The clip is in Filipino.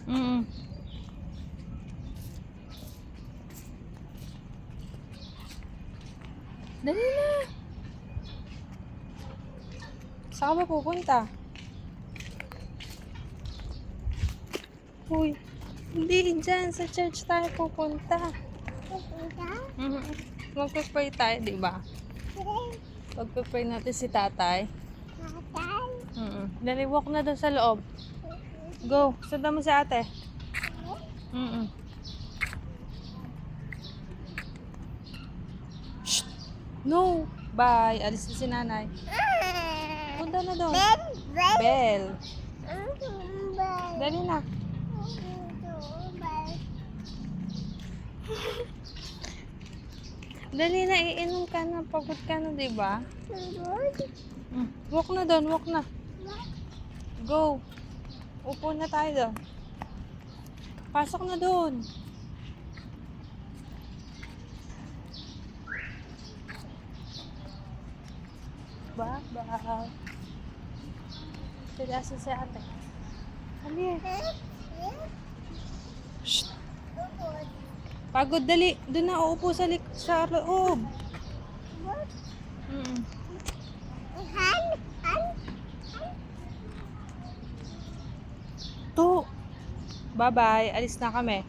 Mm. Dali na. Saan ka ba pupunta? Uy, hindi dyan. Sa church tayo pupunta. Mm. Magpapray tayo, di ba? Magpapray natin si tatay. Dali, walk na doon sa loob. Go. Sundan mo si ate. Shh. No. Bye. Alis na si nanay. Punta na doon. Bell. Dali na. Dali na, iinom ka na. Pagod ka na, di ba? Walk na doon, walk na. Go. Upo na tayo doon. Pasok na doon. Bye-bye. Sila si ate. Halika. Shh. Pagod, dali. Doon na, uupo sa loob. To. Bye-bye. Alis na kami.